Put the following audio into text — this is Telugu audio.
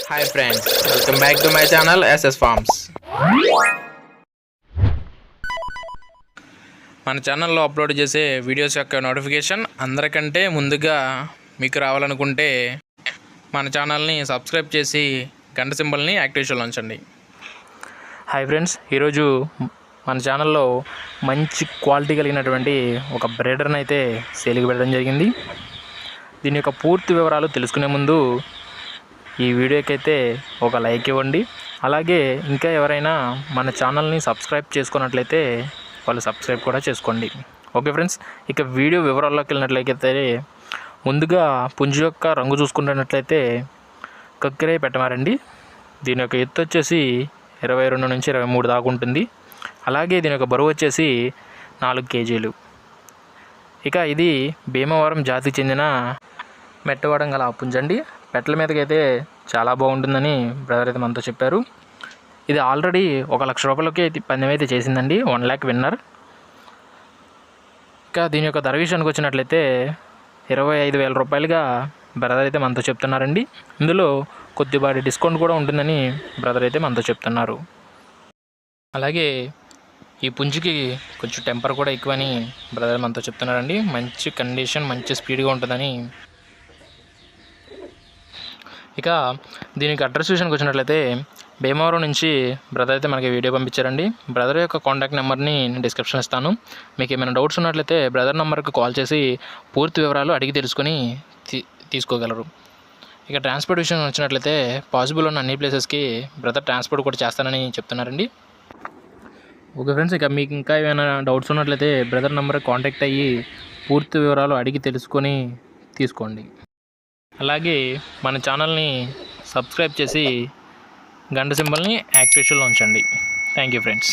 Hi friends, welcome back to my channel SS Farms. మన ఛానల్లో అప్లోడ్ చేసే వీడియోస్ యొక్క నోటిఫికేషన్ అందరికంటే ముందుగా మీకు రావాలనుకుంటే మన ఛానల్ని సబ్స్క్రైబ్ చేసి గంట సింబల్ని యాక్టివేషన్లో ఉంచండి. హాయ్ ఫ్రెండ్స్, ఈరోజు మన ఛానల్లో మంచి క్వాలిటీ కలిగినటువంటి ఒక బ్రీడర్ని అయితే సేల్కి పెట్టడం జరిగింది. దీని యొక్క పూర్తి వివరాలు తెలుసుకునే ముందు ఈ వీడియోకి అయితే ఒక లైక్ ఇవ్వండి. అలాగే ఇంకా ఎవరైనా మన ఛానల్ని సబ్స్క్రైబ్ చేసుకున్నట్లయితే వాళ్ళు సబ్స్క్రైబ్ కూడా చేసుకోండి. ఓకే ఫ్రెండ్స్, ఇక వీడియో వివరాల్లోకి వెళ్ళినట్లయితే ముందుగా పుంజు యొక్క రంగు చూసుకున్నట్లయితే కక్కిరై పెట్టమారండి. దీని యొక్క ఎత్తు వచ్చేసి 22 నుంచి 23 దాకా ఉంటుంది. అలాగే దీని యొక్క బరువు వచ్చేసి 4 కేజీలు. ఇక ఇది భీమవరం జాతికి చెందిన మెట్టవాడం గల పుంజండి. పెట్టల మీదకి అయితే చాలా బాగుంటుందని బ్రదర్ అయితే మనతో చెప్పారు. ఇది ఆల్రెడీ 1 లక్ష రూపాయలకి పందెం అయితే చేసిందండి, 1 lakh విన్నర్. ఇంకా దీని యొక్క ధర విషయానికి వచ్చినట్లయితే 25,000 రూపాయలుగా బ్రదర్ అయితే మనతో చెప్తున్నారండి. ఇందులో కొద్దిపాటి డిస్కౌంట్ కూడా ఉంటుందని బ్రదర్ అయితే మనతో చెప్తున్నారు. అలాగే ఈ పుంజుకి కొంచెం టెంపర్ కూడా ఎక్కువని బ్రదర్ మనతో చెప్తున్నారండి. మంచి కండిషన్, మంచి స్పీడ్గా ఉంటుందని. ఇక దీనికి అడ్రస్ విషయానికి వచ్చినట్లయితే భీమవరం నుంచి బ్రదర్ అయితే మనకి వీడియో పంపించారండి. బ్రదర్ యొక్క కాంటాక్ట్ నెంబర్ని నేను డిస్క్రిప్షన్ ఇస్తాను. మీకు ఏమైనా డౌట్స్ ఉన్నట్లయితే బ్రదర్ నెంబర్కి కాల్ చేసి పూర్తి వివరాలు అడిగి తెలుసుకొని తీసుకోగలరు. ఇక ట్రాన్స్పోర్ట్ విషయం వచ్చినట్లయితే పాసిబుల్ ఉన్న అన్ని ప్లేసెస్కి బ్రదర్ ట్రాన్స్పోర్ట్ కూడా చేస్తానని చెప్తున్నారండి. ఓకే ఫ్రెండ్స్, ఇక మీకు ఇంకా ఏమైనా డౌట్స్ ఉన్నట్లయితే బ్రదర్ నెంబర్కి కాంటాక్ట్ అయ్యి పూర్తి వివరాలు అడిగి తెలుసుకొని తీసుకోండి. అలాగే మన ఛానల్ని సబ్స్క్రైబ్ చేసి గంట సింబల్ని యాక్టివేషన్లో ఉంచండి. Thank you friends.